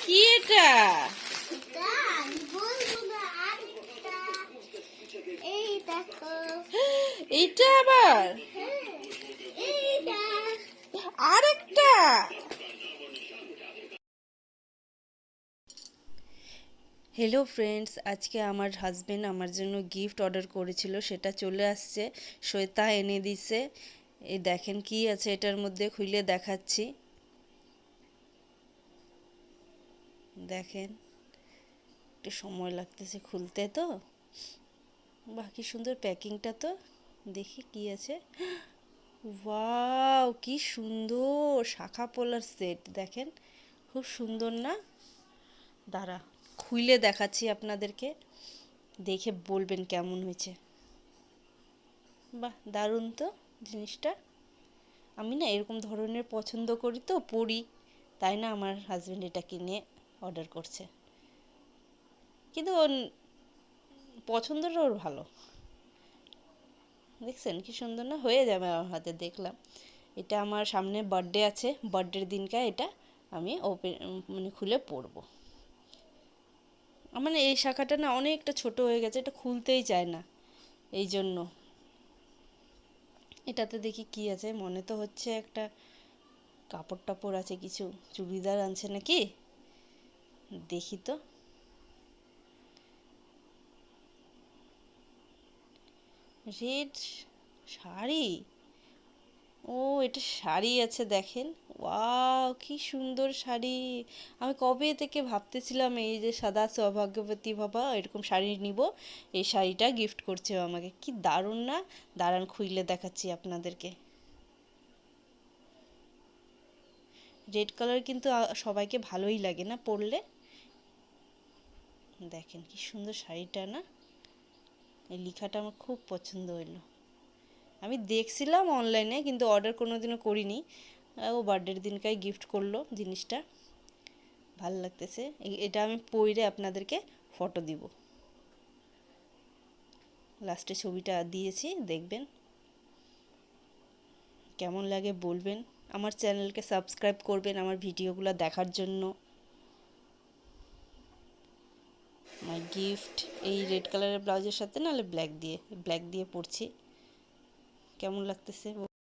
কি এটা? এইটা আবার আরেকটা। হ্যালো ফ্রেন্ডস, আজকে আমার হাজবেন্ড আমার জন্য গিফট অর্ডার করেছিল, সেটা চলে আসছে। শ্বেতা এনে দিছে। এই দেখেন কি আছে এটার মধ্যে, খুলে দেখাচ্ছি। দেখেন, একটু সময় লাগতেছে খুলতে, তো বাকি সুন্দর প্যাকিংটা। তো দেখি কি আছে। ওয়াও, কি সুন্দর শাখা পলার সেট। দেখেন, খুব সুন্দর না? দাঁড়া, খুলে দেখাচ্ছি আপনাদেরকে, দেখে বলবেন কেমন হয়েছে। বাহ, দারুণ তো জিনিসটা। আমি না এরকম ধরনের পছন্দ করি, তো পরি, তাই না আমার হাজব্যান্ড এটা কিনে অর্ডার করছে। কিন্তু ওর পছন্দটা ওর ভালো। দেখছেন কি সুন্দর না? হয়ে যাবে আমার হাতে, দেখলাম। এটা আমার সামনে বার্থডে আছে, বার্থডের দিনকার এটা আমি মানে খুলে পরবো। মানে এই শাখাটা না অনেকটা ছোট হয়ে গেছে, এটা খুলতেই চায় না, এই জন্য। এটাতে দেখি কি আছে, মনে তো হচ্ছে একটা কাপড় টাপড় আছে, কিছু চুড়িদার আনছে নাকি, দেখি তো। রেড শাড়ি। ও, এটা শাড়ি আছে, দেখেন। ওয়াও, কি সুন্দর শাড়ি। আমি কবে থেকে ভাবতেছিলাম এই যে সাদা সৌভাগ্যবতী বাবা এরকম শাড়ি নিব, এই শাড়িটা গিফট করছে আমাকে। কি দারুণ না? দাঁড়ান, খুইলে দেখাচ্ছি আপনাদেরকে। রেড কালার কিন্তু সবাইকে ভালোই লাগে না পরলে। দেখেন কি সুন্দর শাড়িটা না? এই লেখাটা আমার খুব পছন্দ হইলো। আমি দেখছিলাম অনলাইনে, কিন্তু অর্ডার কোনোদিনও করিনি। ও বার্থডের দিনকাই গিফট করলো জিনিসটা। ভাল লাগতেছে। এটা আমি পরে আপনাদেরকে ফটো দিব, লাস্টে ছবিটা দিয়েছি, দেখবেন কেমন লাগে বলবেন। আমার চ্যানেলকে সাবস্ক্রাইব করবেন আমার ভিডিওগুলো দেখার জন্য। মাই গিফট এই রেড কালারের ব্লাউজের সাথে, নাহলে ব্ল্যাক দিয়ে পরছি। কেমন লাগতেছে?